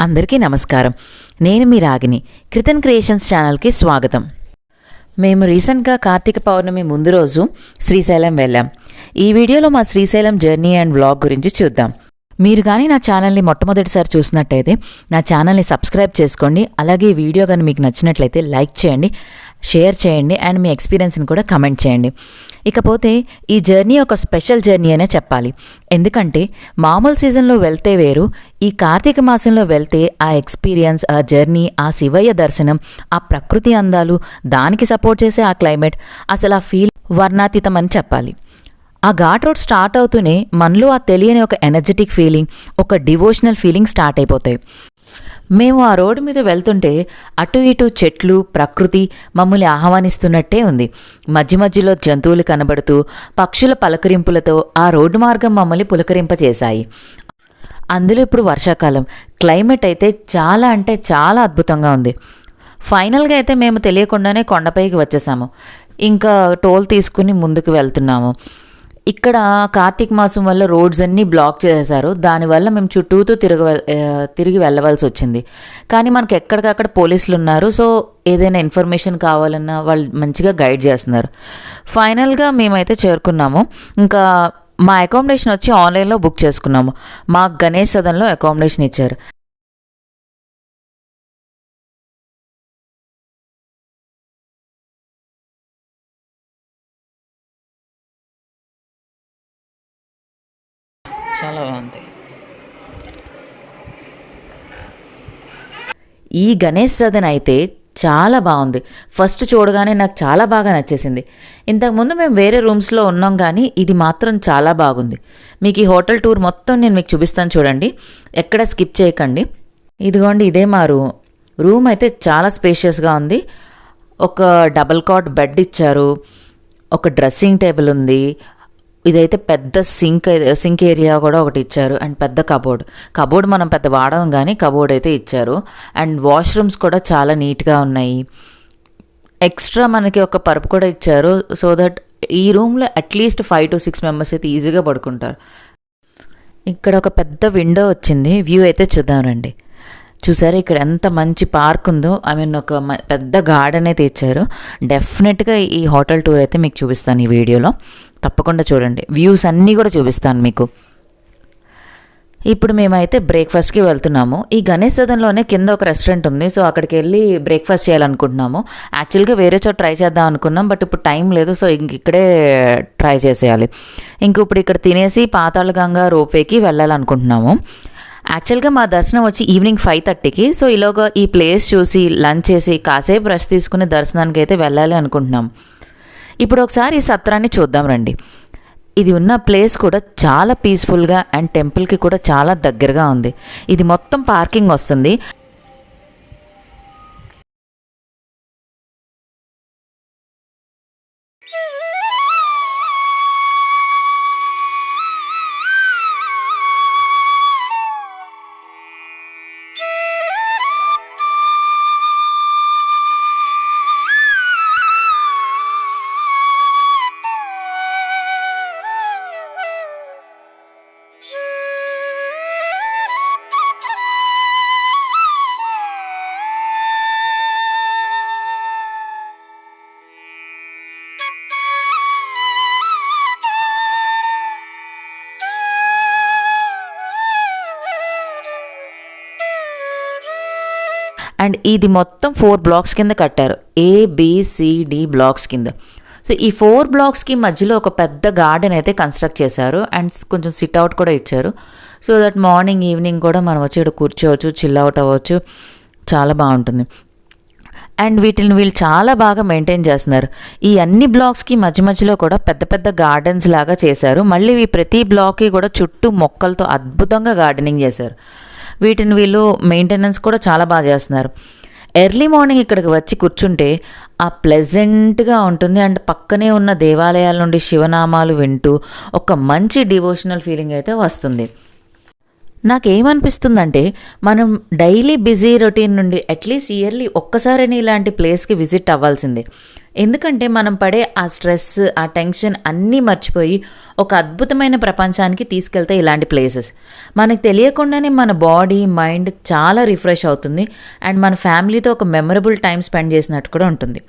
అందరికీ నమస్కారం. నేను మీ రాగిని. కృతన్ క్రియేషన్స్ ఛానల్కి స్వాగతం. మేము రీసెంట్గా కార్తీక పౌర్ణమి ముందు రోజు శ్రీశైలం వెళ్ళాం. ఈ వీడియోలో మా శ్రీశైలం జర్నీ అండ్ వ్లాగ్ గురించి చూద్దాం. మీరు కానీ నా ఛానల్ని మొట్టమొదటిసారి చూసినట్టయితే నా ఛానల్ని సబ్స్క్రైబ్ చేసుకోండి. అలాగే ఈ వీడియో కానీ మీకు నచ్చినట్లయితే లైక్ చేయండి, షేర్ చేయండి అండ్ మీ ఎక్స్పీరియన్స్ని కూడా కమెంట్ చేయండి. ఇకపోతే ఈ జర్నీ ఒక స్పెషల్ జర్నీ అనే చెప్పాలి. ఎందుకంటే మామూలు సీజన్లో వెళ్తే వేరు, ఈ కార్తీక మాసంలో వెళ్తే ఆ ఎక్స్పీరియన్స్, ఆ జర్నీ, ఆ శివయ్య దర్శనం, ఆ ప్రకృతి అందాలు, దానికి సపోర్ట్ చేసే ఆ క్లైమేట్, అసలు ఆ ఫీల్ వర్ణాతీతం అని చెప్పాలి. ఆ ఘాట్ రోడ్ స్టార్ట్ అవుతూనే మనలో ఆ తెలియని ఒక ఎనర్జెటిక్ ఫీలింగ్, ఒక డివోషనల్ ఫీలింగ్ స్టార్ట్ అయిపోతాయి. మేము ఆ రోడ్డు మీద వెళ్తుంటే అటు ఇటు చెట్లు, ప్రకృతి మమ్మల్ని ఆహ్వానిస్తున్నట్టే ఉంది. మధ్య మధ్యలో జంతువులు కనబడుతూ పక్షుల పలకరింపులతో ఆ రోడ్డు మార్గం మమ్మల్ని పులకరింపచేశాయి. అందులో ఇప్పుడు వర్షాకాలం, క్లైమేట్ అయితే చాలా అంటే చాలా అద్భుతంగా ఉంది. ఫైనల్గా అయితే మేము తెలియకుండానే కొండపైకి వచ్చేసాము. ఇంకా టోల్ తీసుకుని ముందుకు వెళ్తున్నాము. ఇక్కడ కార్తీక మాసం వల్ల రోడ్స్ అన్నీ బ్లాక్ చేసేశారు. దానివల్ల మేము చుట్టూతో తిరిగి వెళ్ళవలసి వచ్చింది. కానీ మనకు ఎక్కడికక్కడ పోలీసులు ఉన్నారు. సో ఏదైనా ఇన్ఫర్మేషన్ కావాలన్నా వాళ్ళు మంచిగా గైడ్ చేస్తున్నారు. ఫైనల్గా మేమైతే చేరుకున్నాము. ఇంకా మా అకామిడేషన్ వచ్చి ఆన్లైన్లో బుక్ చేసుకున్నాము. మా గణేష్ సదన్లో అకామిడేషన్ ఇచ్చారు. చాలా బాగుంది. ఈ గణేష్ సదన్ అయితే చాలా బాగుంది. ఫస్ట్ చూడగానే నాకు చాలా బాగా నచ్చేసింది. ఇంతకుముందు మేము వేరే రూమ్స్లో ఉన్నాం, కానీ ఇది మాత్రం చాలా బాగుంది. మీకు ఈ హోటల్ టూర్ మొత్తం నేను మీకు చూపిస్తాను, చూడండి, ఎక్కడ స్కిప్ చేయకండి. ఇదిగోండి, ఇదే మా రూమ్ అయితే చాలా స్పేషియస్గా ఉంది. ఒక డబల్ కాట్ బెడ్ ఇచ్చారు, ఒక డ్రెస్సింగ్ టేబుల్ ఉంది. ఇదైతే పెద్ద సింక్ ఏరియా కూడా ఒకటి ఇచ్చారు. అండ్ పెద్ద కబోర్డ్ మనం పెద్ద వాడడం, కానీ కబోర్డ్ అయితే ఇచ్చారు. అండ్ వాష్రూమ్స్ కూడా చాలా నీట్గా ఉన్నాయి. ఎక్స్ట్రా మనకి ఒక పరుపు కూడా ఇచ్చారు. సో దట్ ఈ రూమ్లో అట్లీస్ట్ 5 to 6 మెంబర్స్ అయితే ఈజీగా పడుకుంటారు. ఇక్కడ ఒక పెద్ద విండో వచ్చింది. వ్యూ అయితే చూద్దాం రండి. చూసారా ఇక్కడ ఎంత మంచి పార్క్ ఉందో. ఒక పెద్ద గార్డెన్ అయితే ఇచ్చారు. డెఫినెట్గా ఈ హోటల్ టూర్ అయితే మీకు చూపిస్తాను ఈ వీడియోలో, తప్పకుండా చూడండి. వ్యూస్ అన్నీ కూడా చూపిస్తాను మీకు. ఇప్పుడు మేమైతే బ్రేక్ఫాస్ట్కి వెళ్తున్నాము. ఈ గణేష్ సదన్లోనే కింద ఒక రెస్టారెంట్ ఉంది. సో అక్కడికి వెళ్ళి బ్రేక్ఫాస్ట్ చేయాలనుకుంటున్నాము. యాక్చువల్గా వేరే చోట ట్రై చేద్దాం అనుకున్నాం, బట్ ఇప్పుడు టైం లేదు. సో ఇక్కడే ట్రై చేసేయాలి. ఇప్పుడు ఇక్కడ తినేసి పాతాళ గంగా రోప్వేకి వెళ్ళాలనుకుంటున్నాము. యాక్చువల్గా మా దర్శనం వచ్చి ఈవినింగ్ 5:30కి. సో ఈలోగా ఈ ప్లేస్ చూసి లంచ్ చేసి కాసేపు రెస్ట్ తీసుకుని దర్శనానికి అయితే వెళ్ళాలి అనుకుంటున్నాం. ఇప్పుడు ఒకసారి ఈ సత్రాన్ని చూద్దాం రండి. ఇది ఉన్న ప్లేస్ కూడా చాలా పీస్ఫుల్గా అండ్ టెంపుల్కి కూడా చాలా దగ్గరగా ఉంది. ఇది మొత్తం పార్కింగ్ వస్తుంది. అండ్ ఇది మొత్తం 4 బ్లాక్స్ కింద కట్టారు. ABCD బ్లాక్స్ కింద. సో ఈ 4 బ్లాక్స్కి మధ్యలో ఒక పెద్ద గార్డెన్ అయితే కన్స్ట్రక్ట్ చేశారు. అండ్ కొంచెం సిట్ అవుట్ కూడా ఇచ్చారు. సో దట్ మార్నింగ్ ఈవినింగ్ కూడా మనం వచ్చి ఇక్కడ కూర్చోవచ్చు, చిల్ అవుట్ అవ్వచ్చు. చాలా బాగుంటుంది. అండ్ వీళ్ళు చాలా బాగా మెయింటైన్ చేస్తున్నారు. ఈ అన్ని బ్లాక్స్కి మధ్య మధ్యలో కూడా పెద్ద పెద్ద గార్డెన్స్ లాగా చేశారు. మళ్ళీ ఈ ప్రతి బ్లాక్కి కూడా చుట్టూ మొక్కలతో అద్భుతంగా గార్డెనింగ్ చేశారు. వీళ్ళు మెయింటెనెన్స్ కూడా చాలా బాగా చేస్తున్నారు. ఎర్లీ మార్నింగ్ ఇక్కడికి వచ్చి కూర్చుంటే ఆ ప్లెజెంట్గా ఉంటుంది. అండ్ పక్కనే ఉన్న దేవాలయాల నుండి శివనామాలు వింటూ ఒక మంచి డివోషనల్ ఫీలింగ్ అయితే వస్తుంది. నాకేమనిపిస్తుందంటే మనం డైలీ బిజీ రొటీన్ నుండి అట్లీస్ట్ ఇయర్లీ ఒక్కసారైనా ఇలాంటి ప్లేస్కి విజిట్ అవ్వాల్సిందే. ఎందుకంటే మనం పడే ఆ స్ట్రెస్, ఆ టెన్షన్ అన్నీ మర్చిపోయి ఒక అద్భుతమైన ప్రపంచానికి తీసుకెళ్తే ఇలాంటి ప్లేసెస్. మనకు తెలియకుండానే మన బాడీ, మైండ్ చాలా రిఫ్రెష్ అవుతుంది. అండ్ మన ఫ్యామిలీతో ఒక మెమరబుల్ టైం స్పెండ్ చేసినట్టు కూడా ఉంటుంది.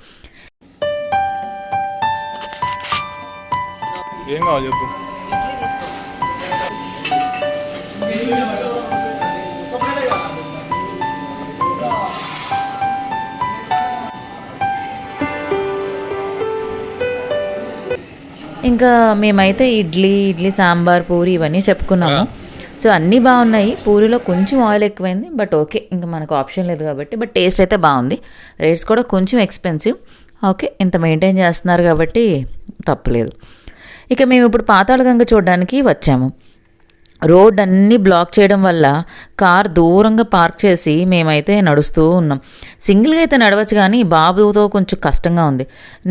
ఏం కావాలి చెప్పు. ఇంకా మేమైతే ఇడ్లీ సాంబార్, పూరి ఇవన్నీ చెప్పుకున్నాము. సో అన్నీ బాగున్నాయి. పూరిలో కొంచెం ఆయిల్ ఎక్కువైంది, బట్ ఓకే, ఇంకా మనకు ఆప్షన్ లేదు కాబట్టి. బట్ టేస్ట్ అయితే బాగుంది. రేట్స్ కూడా కొంచెం ఎక్స్పెన్సివ్. ఓకే, ఇంత మెయింటైన్ చేస్తున్నారు కాబట్టి తప్పలేదు. ఇక మేము ఇప్పుడు పాతాళగంగ చూడడానికి వచ్చాము. రోడ్ అన్నీ బ్లాక్ చేయడం వల్ల కార్ దూరంగా పార్క్ చేసి మేమైతే నడుస్తూ ఉన్నాం. సింగిల్గా అయితే నడవచ్చు, కానీ బాబుతో కొంచెం కష్టంగా ఉంది.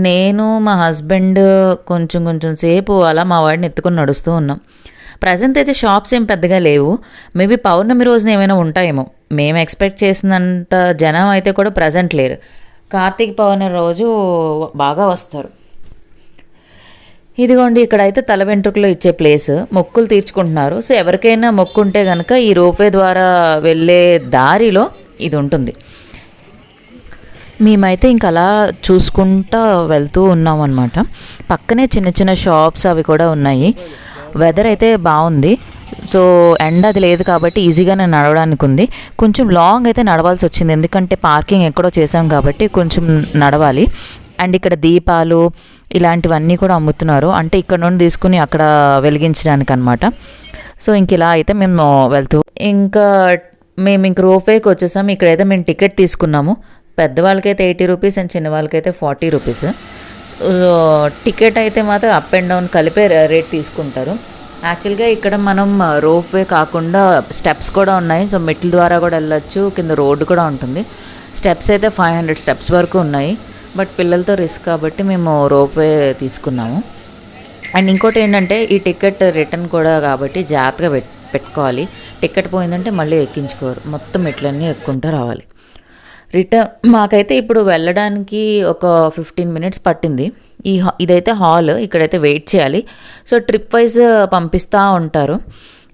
నేను మా హస్బెండ్ కొంచెం సేపు అలా మా వాడిని ఎత్తుకొని నడుస్తూ ఉన్నాం. ప్రజెంట్ అయితే షాప్స్ ఏం పెద్దగా లేవు. మేబీ పౌర్ణమి రోజున ఏమైనా ఉంటాయేమో. మేము ఎక్స్పెక్ట్ చేసినంత జనం అయితే కూడా ప్రజెంట్ లేరు. కార్తీక పౌర్ణమి రోజు బాగా వస్తారు. ఇదిగోండి, ఇక్కడైతే తల వెంట్రుకలు ఇచ్చే ప్లేస్. మొక్కులు తీర్చుకుంటున్నారు. సో ఎవరికైనా మొక్కు ఉంటే కనుక ఈ రోప్వే ద్వారా వెళ్ళే దారిలో ఇది ఉంటుంది. మేమైతే ఇంక అలా చూసుకుంటూ వెళ్తూ ఉన్నాం అనమాట. పక్కనే చిన్న షాప్స్ అవి కూడా ఉన్నాయి. వెదర్ అయితే బాగుంది. సో ఎండ అది లేదు కాబట్టి ఈజీగానే నడవడానికి ఉంది. కొంచెం లాంగ్ అయితే నడవాల్సి వచ్చింది, ఎందుకంటే పార్కింగ్ ఎక్కడో చేసాం కాబట్టి కొంచెం నడవాలి. అండ్ ఇక్కడ దీపాలు ఇలాంటివన్నీ కూడా అమ్ముతున్నారు. అంటే ఇక్కడ నుండి తీసుకుని అక్కడ వెలిగించడానికి అనమాట. సో ఇంక ఇలా అయితే మేము వెళ్తూ మేము ఇంక రోప్వేకి వచ్చేసాము. ఇక్కడైతే మేము టికెట్ తీసుకున్నాము. పెద్దవాళ్ళకైతే 80 రూపీస్ అండ్ చిన్న వాళ్ళకైతే 40 రూపీస్. టికెట్ అయితే మాత్రం అప్ అండ్ డౌన్ కలిపే రేట్ తీసుకుంటారు. యాక్చువల్గా ఇక్కడ మనం రోప్వే కాకుండా స్టెప్స్ కూడా ఉన్నాయి. సో మెట్ల ద్వారా కూడా వెళ్ళొచ్చు. కింద రోడ్డు కూడా ఉంటుంది. స్టెప్స్ అయితే 500 స్టెప్స్ వరకు ఉన్నాయి. బట్ పిల్లలతో రిస్క్ కాబట్టి మేము రోప్వే తీసుకున్నాము. అండ్ ఇంకోటి ఏంటంటే ఈ టికెట్ రిటర్న్ కూడా కాబట్టి జాగ్రత్తగా పెట్టుకోవాలి. టికెట్ పోయిందంటే మళ్ళీ ఎక్కించుకోరు. మొత్తం మెట్లన్నీ ఎక్కుంటూ రావాలి. మాకైతే ఇప్పుడు వెళ్ళడానికి ఒక 15 మినిట్స్ పట్టింది. ఇదైతే హాల్. ఇక్కడైతే వెయిట్ చేయాలి. సో ట్రిప్ వైజ్ పంపిస్తూ ఉంటారు.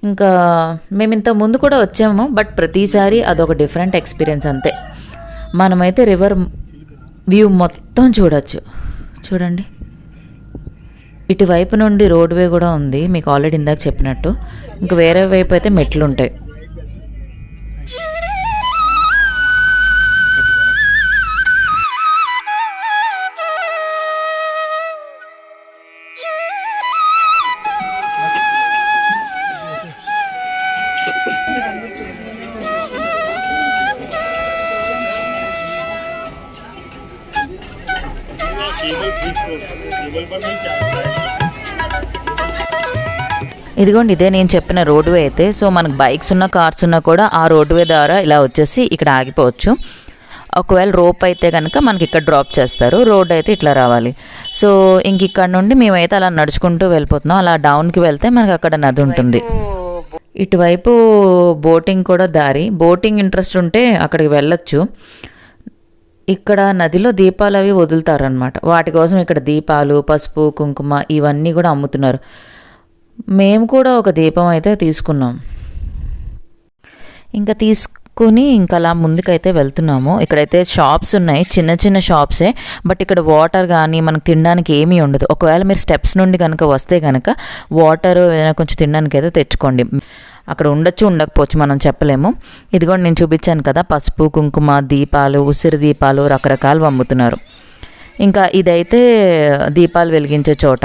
ఇంకా మేము ఇంత ముందు కూడా వచ్చాము, బట్ ప్రతిసారి అదొక డిఫరెంట్ ఎక్స్పీరియన్స్ అంతే. మనమైతే రివర్ వ్యూ మొత్తం చూడొచ్చు. చూడండి, ఇటువైపు నుండి రోడ్వే కూడా ఉంది, మీకు ఆల్రెడీ ఇందాక చెప్పినట్టు. ఇంక వేరే వైపు అయితే మెట్లు ఉంటాయి. ఇదిగోండి, ఇదే నేను చెప్పిన రోడ్వే అయితే. సో మనకు బైక్స్ ఉన్న కార్స్ ఉన్నా కూడా ఆ రోడ్వే ద్వారా ఇలా వచ్చేసి ఇక్కడ ఆగిపోవచ్చు. ఒకవేళ రోప్ అయితే కనుక మనకి ఇక్కడ డ్రాప్ చేస్తారు. రోడ్ అయితే ఇట్లా రావాలి. సో ఇంక ఇక్కడ నుండి మేమైతే అలా నడుచుకుంటూ వెళ్ళిపోతున్నాం. అలా డౌన్కి వెళ్తే మనకి అక్కడ నది ఉంటుంది. ఇటువైపు బోటింగ్ కూడా దారి. బోటింగ్ ఇంట్రెస్ట్ ఉంటే అక్కడికి వెళ్ళొచ్చు. ఇక్కడ నదిలో దీపాలు అవి వదులుతారనమాట. వాటి కోసం ఇక్కడ దీపాలు, పసుపు, కుంకుమ ఇవన్నీ కూడా అమ్ముతున్నారు. మేము కూడా ఒక దీపం అయితే తీసుకున్నాం. ఇంకా తీసుకుని ఇంకా అలా ముందుకైతే వెళ్తున్నాము. ఇక్కడైతే షాప్స్ ఉన్నాయి, చిన్న షాప్సే. బట్ ఇక్కడ వాటర్ కానీ మనకు తినడానికి ఏమీ ఉండదు. ఒకవేళ మీరు స్టెప్స్ నుండి కనుక వస్తే కనుక వాటర్ ఏదైనా కొంచెం తినడానికి అయితే తెచ్చుకోండి. అక్కడ ఉండొచ్చు, ఉండకపోవచ్చు, మనం చెప్పలేము. ఇది కూడా నేను చూపించాను కదా, పసుపు, కుంకుమ, దీపాలు, ఉసిరి దీపాలు రకరకాలు అమ్ముతున్నారు. ఇంకా ఇదైతే దీపాలు వెలిగించే చోట.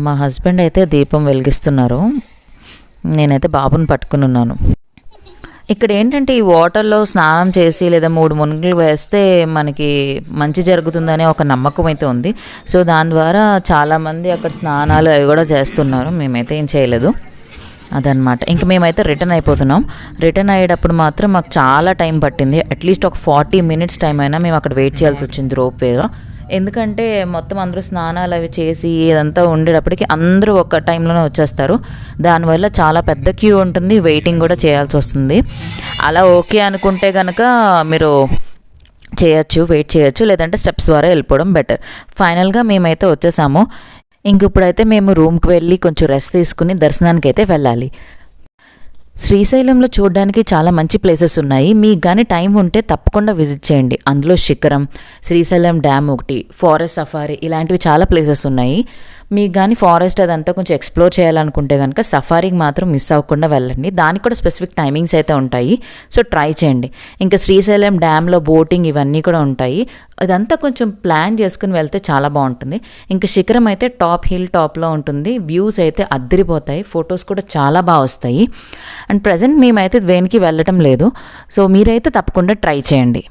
మా హస్బెండ్ అయితే దీపం వెలిగిస్తున్నారు. నేనైతే బాబుని పట్టుకుని ఉన్నాను. ఇక్కడ ఏంటంటే ఈ వాటర్లో స్నానం చేసి లేదా 3 మునుగులు వేస్తే మనకి మంచి జరుగుతుందనే ఒక నమ్మకం అయితే ఉంది. సో దాని ద్వారా చాలామంది అక్కడ స్నానాలు అవి కూడా చేస్తున్నారు. మేమైతే ఏం చేయలేదు. అదనమాట. ఇంక మేమైతే రిటర్న్ అయిపోతున్నాం. రిటర్న్ అయ్యేటప్పుడు మాత్రం మాకు చాలా టైం పట్టింది. అట్లీస్ట్ ఒక 40 మినిట్స్ టైం అయినా మేము అక్కడ వెయిట్ చేయాల్సి వచ్చింది రోప్వేలో. ఎందుకంటే మొత్తం అందరూ స్నానాలు అవి చేసి ఇదంతా ఉండేటప్పటికి అందరూ ఒక టైంలోనే వచ్చేస్తారు. దానివల్ల చాలా పెద్ద క్యూ ఉంటుంది, వెయిటింగ్ కూడా చేయాల్సి వస్తుంది. అలా ఓకే అనుకుంటే కనుక మీరు చేయొచ్చు, వెయిట్ చేయొచ్చు, లేదంటే స్టెప్స్ ద్వారా వెళ్ళిపోవడం బెటర్. ఫైనల్గా మేమైతే వచ్చేసాము. ఇంక ఇప్పుడైతే మేము రూమ్కి వెళ్ళి కొంచెం రెస్ట్ తీసుకుని దర్శనానికి అయితే వెళ్ళాలి. శ్రీశైలంలో చూడడానికి చాలా మంచి ప్లేసెస్ ఉన్నాయి. మీకు కానీ టైం ఉంటే తప్పకుండా విజిట్ చేయండి. అందులో శిఖరం, శ్రీశైలం డ్యామ్ ఒకటి, ఫారెస్ట్ సఫారీ ఇలాంటివి చాలా ప్లేసెస్ ఉన్నాయి. మీకు కానీ ఫారెస్ట్ అదంతా కొంచెం ఎక్స్ప్లోర్ చేయాలనుకుంటే కనుక సఫారీకి మాత్రం మిస్ అవ్వకుండా వెళ్ళండి. దానికి కూడా స్పెసిఫిక్ టైమింగ్స్ అయితే ఉంటాయి, సో ట్రై చేయండి. ఇంకా శ్రీశైలం డ్యామ్లో బోటింగ్ ఇవన్నీ కూడా ఉంటాయి. అదంతా కొంచెం ప్లాన్ చేసుకుని వెళ్తే చాలా బాగుంటుంది. ఇంకా శిఖరం అయితే హిల్ టాప్లో ఉంటుంది. వ్యూస్ అయితే అద్దరిపోతాయి, ఫొటోస్ కూడా చాలా బాగా వస్తాయి. అండ్ ప్రజెంట్ మేమైతే దేనికి వెళ్ళటం లేదు, సో మీరైతే తప్పకుండా ట్రై చేయండి.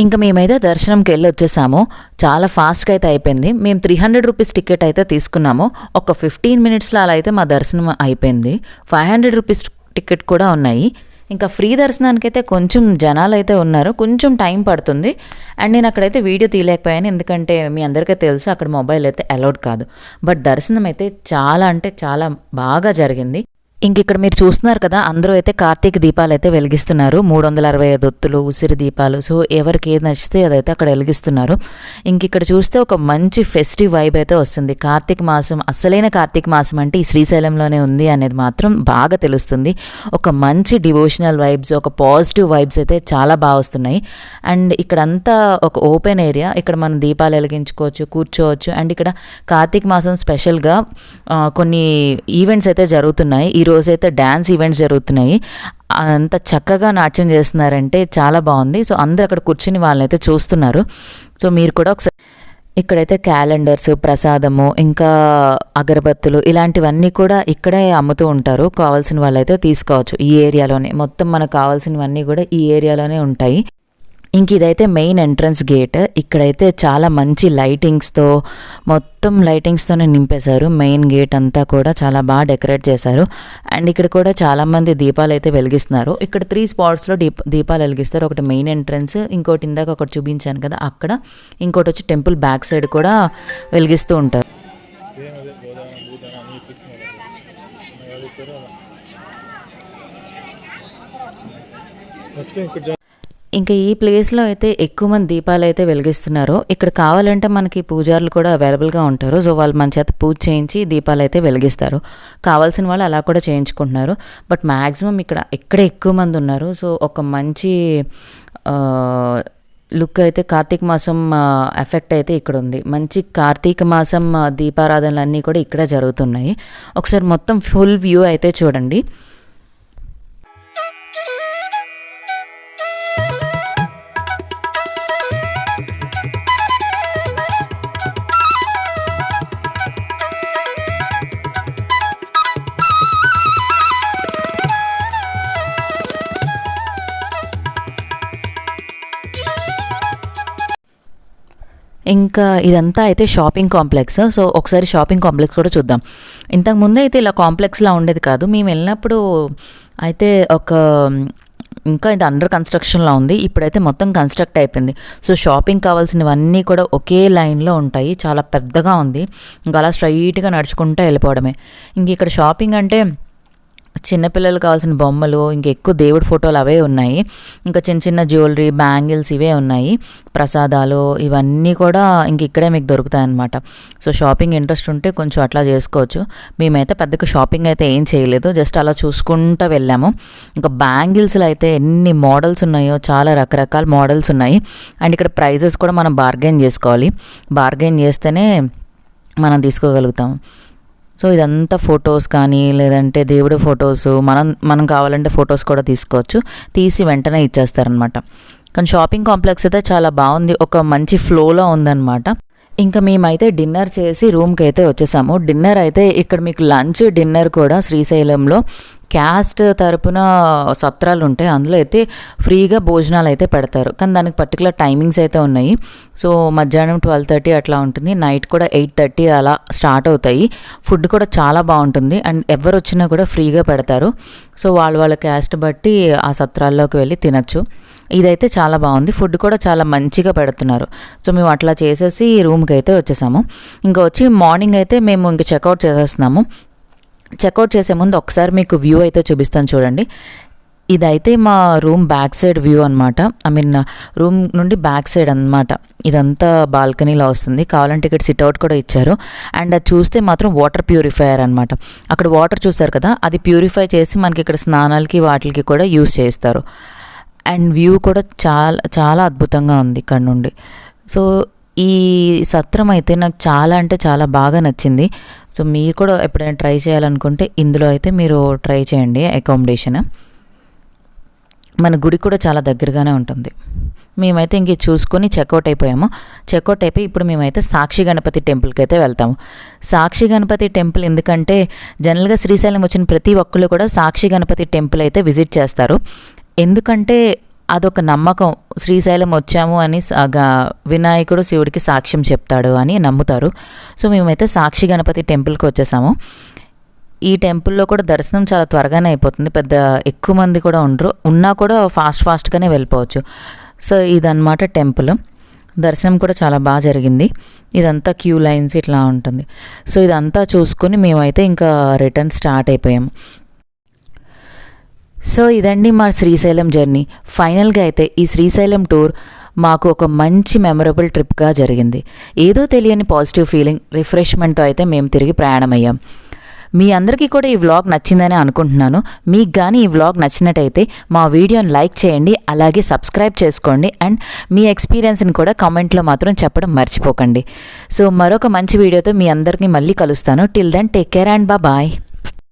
ఇంకా మేమైతే దర్శనంకి వెళ్ళి వచ్చేసాము. చాలా ఫాస్ట్గా అయితే అయిపోయింది. మేము 300 రూపీస్ టికెట్ అయితే తీసుకున్నాము. ఒక 15 మినిట్స్లో అలా అయితే మా దర్శనం అయిపోయింది. 500 రూపీస్ టికెట్ కూడా ఉన్నాయి. ఇంకా ఫ్రీ దర్శనానికైతే కొంచెం జనాలు అయితే ఉన్నారు, కొంచెం టైం పడుతుంది. అండ్ నేను అక్కడైతే వీడియో తీయలేకపోయాను, ఎందుకంటే మీ అందరికీ తెలుసు అక్కడ మొబైల్ అయితే అలౌడ్ కాదు. బట్ దర్శనం అయితే చాలా అంటే చాలా బాగా జరిగింది. ఇంక ఇక్కడ మీరు చూస్తున్నారు కదా, అందరూ అయితే కార్తీక దీపాలు అయితే వెలిగిస్తున్నారు. 365 ఒత్తులు, ఉసిరి దీపాలు. సో ఎవరికి ఏది నచ్చితే అదైతే అక్కడ వెలిగిస్తున్నారు. ఇంక ఇక్కడ చూస్తే ఒక మంచి ఫెస్టివ్ వైబ్ అయితే వస్తుంది. కార్తీక మాసం, అసలైన కార్తీక మాసం అంటే ఈ శ్రీశైలంలోనే ఉంది అనేది మాత్రం బాగా తెలుస్తుంది. ఒక మంచి డివోషనల్ వైబ్స్, ఒక పాజిటివ్ వైబ్స్ అయితే చాలా బాగా వస్తున్నాయి. అండ్ ఇక్కడంతా ఒక ఓపెన్ ఏరియా, ఇక్కడ మనం దీపాలు వెలిగించుకోవచ్చు, కూర్చోవచ్చు. అండ్ ఇక్కడ కార్తీక మాసం స్పెషల్గా కొన్ని ఈవెంట్స్ అయితే జరుగుతున్నాయి. రోజైతే డ్యాన్స్ ఈవెంట్స్ జరుగుతున్నాయి. అంత చక్కగా నాట్యం చేస్తున్నారంటే చాలా బాగుంది. సో అందరూ అక్కడ కూర్చుని వాళ్ళనైతే చూస్తున్నారు. సో మీరు కూడా ఒకసారి ఇక్కడైతే క్యాలెండర్స్, ప్రసాదము, ఇంకా అగరబత్తులు ఇలాంటివన్నీ కూడా ఇక్కడే అమ్ముతూ ఉంటారు. కావాల్సిన వాళ్ళైతే తీసుకోవచ్చు. ఈ ఏరియాలోనే మొత్తం మనకు కావాల్సినవన్నీ కూడా ఈ ఏరియాలోనే ఉంటాయి. ఇంక ఇదైతే మెయిన్ ఎంట్రన్స్ గేట్. ఇక్కడైతే చాలా మంచి లైటింగ్స్తో, మొత్తం లైటింగ్స్తోనే నింపేశారు. మెయిన్ గేట్ అంతా కూడా చాలా బాగా డెకరేట్ చేశారు. అండ్ ఇక్కడ కూడా చాలామంది దీపాలు అయితే వెలిగిస్తున్నారు. ఇక్కడ 3 స్పాట్స్లో దీపాలు వెలిగిస్తారు. ఒకటి మెయిన్ ఎంట్రన్స్, ఇంకోటి ఇందాక ఒకటి చూపించాను కదా అక్కడ, ఇంకోటి వచ్చి టెంపుల్ బ్యాక్ సైడ్ కూడా వెలిగిస్తూ ఉంటారు. ఇంకా ఈ ప్లేస్లో అయితే ఎక్కువ మంది దీపాలు అయితే వెలిగిస్తున్నారు. ఇక్కడ కావాలంటే మనకి పూజారులు కూడా అవైలబుల్గా ఉంటారు. సో వాళ్ళు మన చేత పూజ చేయించి దీపాలు అయితే వెలిగిస్తారు. కావాల్సిన వాళ్ళు అలా కూడా చేయించుకుంటున్నారు. బట్ మ్యాక్సిమం ఇక్కడ ఎక్కువ మంది ఉన్నారు. సో ఒక మంచి లుక్ అయితే కార్తీక మాసం ఎఫెక్ట్ అయితే ఇక్కడ ఉంది. మంచి కార్తీక మాసం దీపారాధనలు అన్నీ కూడా ఇక్కడ జరుగుతున్నాయి. ఒకసారి మొత్తం ఫుల్ వ్యూ అయితే చూడండి. ఇంకా ఇదంతా అయితే షాపింగ్ కాంప్లెక్స్. సో ఒకసారి షాపింగ్ కాంప్లెక్స్ కూడా చూద్దాం. ఇంతకుముందు అయితే ఇలా కాంప్లెక్స్లా ఉండేది కాదు. మేము వెళ్ళినప్పుడు అయితే ఇంకా ఇది అండర్ కన్స్ట్రక్షన్లో ఉంది. ఇప్పుడైతే మొత్తం కన్స్ట్రక్ట్ అయిపోయింది. సో షాపింగ్ కావాల్సినవన్నీ కూడా ఒకే లైన్లో ఉంటాయి. చాలా పెద్దగా ఉంది. ఇంకా అలా స్ట్రైట్గా నడుచుకుంటూ వెళ్ళిపోవడమే. ఇంక ఇక్కడ షాపింగ్ అంటే చిన్నపిల్లలు కావాల్సిన బొమ్మలు, ఇంకా ఎక్కువ దేవుడి ఫోటోలు అవే ఉన్నాయి. ఇంకా చిన్న చిన్న జ్యువెలరీ, బ్యాంగిల్స్ ఇవే ఉన్నాయి. ప్రసాదాలు ఇవన్నీ కూడా ఇంక ఇక్కడే మీకు దొరుకుతాయన్నమాట. సో షాపింగ్ ఇంట్రెస్ట్ ఉంటే కొంచెం అట్లా చేసుకోవచ్చు. మేమైతే పెద్దగా షాపింగ్ అయితే ఏం చేయలేదు, జస్ట్ అలా చూసుకుంటూ వెళ్ళాము. ఇంకా బ్యాంగిల్స్లో అయితే ఎన్ని మోడల్స్ ఉన్నాయో, చాలా రకరకాల మోడల్స్ ఉన్నాయి. అండ్ ఇక్కడ ప్రైజెస్ కూడా మనం బార్గెన్ చేసుకోవాలి. బార్గెన్ చేస్తేనే మనం తీసుకోగలుగుతాం. సో ఇదంతా ఫొటోస్ కానీ లేదంటే దేవుడి ఫొటోస్, మనం కావాలంటే ఫొటోస్ కూడా తీసుకోవచ్చు. తీసి వెంటనే ఇచ్చేస్తారనమాట. కానీ షాపింగ్ కాంప్లెక్స్ అయితే చాలా బాగుంది, ఒక మంచి ఫ్లోలో ఉందన్నమాట. ఇంకా మేమైతే డిన్నర్ చేసి రూమ్కి అయితే వచ్చేసాము. డిన్నర్ అయితే ఇక్కడ మీకు లంచ్, డిన్నర్ కూడా శ్రీశైలంలో క్యాస్ట్ తరపున సత్రాలు ఉంటాయి, అందులో అయితే ఫ్రీగా భోజనాలు అయితే పెడతారు. కానీ దానికి పర్టికులర్ టైమింగ్స్ అయితే ఉన్నాయి. సో మధ్యాహ్నం 12:30 అట్లా ఉంటుంది, నైట్ కూడా 8:30 అలా స్టార్ట్ అవుతాయి. ఫుడ్ కూడా చాలా బాగుంటుంది అండ్ ఎవరు వచ్చినా కూడా ఫ్రీగా పెడతారు. సో వాళ్ళ క్యాస్ట్ బట్టి ఆ సత్రాల్లోకి వెళ్ళి తినచ్చు. ఇదైతే చాలా బాగుంది, ఫుడ్ కూడా చాలా మంచిగా పెడుతున్నారు. సో మేము అట్లా చేసేసి రూమ్కి అయితే వచ్చేసాము. ఇంకా వచ్చి మార్నింగ్ అయితే మేము ఇంక చెక్అవుట్ చేసేస్తున్నాము. చెక్అవుట్ చేసే ముందు ఒకసారి మీకు వ్యూ అయితే చూపిస్తాను చూడండి. ఇదైతే మా రూమ్ బ్యాక్ సైడ్ వ్యూ అనమాట. రూమ్ నుండి బ్యాక్ సైడ్ అనమాట. ఇదంతా బాల్కనీలో వస్తుంది. కావాలంటే ఇక్కడ సిట్అవుట్ కూడా ఇచ్చారు. అండ్ అది చూస్తే మాత్రం వాటర్ ప్యూరిఫైయర్ అనమాట. అక్కడ వాటర్ చూసారు కదా, అది ప్యూరిఫై చేసి మనకి ఇక్కడ స్నానాలకి వాటికి కూడా యూస్ చేస్తారు. అండ్ వ్యూ కూడా చాలా చాలా అద్భుతంగా ఉంది ఇక్కడ నుండి. సో ఈ సత్రం అయితే నాకు చాలా అంటే చాలా బాగా నచ్చింది. సో మీరు కూడా ఎప్పుడైనా ట్రై చేయాలనుకుంటే ఇందులో అయితే మీరు ట్రై చేయండి అకామిడేషన్. మన గుడి కూడా చాలా దగ్గరగానే ఉంటుంది. మేమైతే ఇంక చూసుకొని చెక్అవుట్ అయిపోయాము. చెక్అవుట్ అయిపోయి ఇప్పుడు మేమైతే సాక్షి గణపతి టెంపుల్కి అయితే వెళ్తాము. సాక్షి గణపతి టెంపుల్ ఎందుకంటే జనరల్గా శ్రీశైలం వచ్చిన ప్రతి ఒక్కళ్ళు కూడా సాక్షి గణపతి టెంపుల్ అయితే విజిట్ చేస్తారు. ఎందుకంటే అదొక నమ్మకం, శ్రీశైలం వచ్చాము అని వినాయకుడు శివుడికి సాక్ష్యం చెప్తాడు అని నమ్ముతారు. సో మేమైతే సాక్షి గణపతి టెంపుల్కి వచ్చేసాము. ఈ టెంపుల్లో కూడా దర్శనం చాలా త్వరగానే అయిపోతుంది, పెద్ద ఎక్కువ మంది కూడా ఉండరు, ఉన్నా కూడా ఫాస్ట్గానే వెళ్ళిపోవచ్చు. సో ఇదన్నమాట టెంపుల్. దర్శనం కూడా చాలా బాగా జరిగింది. ఇదంతా క్యూ లైన్స్ ఇట్లా ఉంటుంది. సో ఇదంతా చూసుకొని మేమైతే ఇంకా రిటర్న్ స్టార్ట్ అయిపోయాము. సో ఇదండి మా శ్రీశైలం జర్నీ. ఫైనల్గా అయితే ఈ శ్రీశైలం టూర్ మాకు ఒక మంచి మెమరబుల్ ట్రిప్గా జరిగింది. ఏదో తెలియని పాజిటివ్ ఫీలింగ్, రిఫ్రెష్మెంట్తో అయితే మేము తిరిగి ప్రయాణమయ్యాం. మీ అందరికీ కూడా ఈ వ్లాగ్ నచ్చిందని అనుకుంటున్నాను. మీకు కానీ ఈ వ్లాగ్ నచ్చినట్టయితే మా వీడియోని లైక్ చేయండి, అలాగే సబ్స్క్రైబ్ చేసుకోండి అండ్ మీ ఎక్స్పీరియన్స్ని కూడా కామెంట్లో మాత్రం చెప్పడం మర్చిపోకండి. సో మరొక మంచి వీడియోతో మీ అందరికీ మళ్ళీ కలుస్తాను. Till then take care and bye.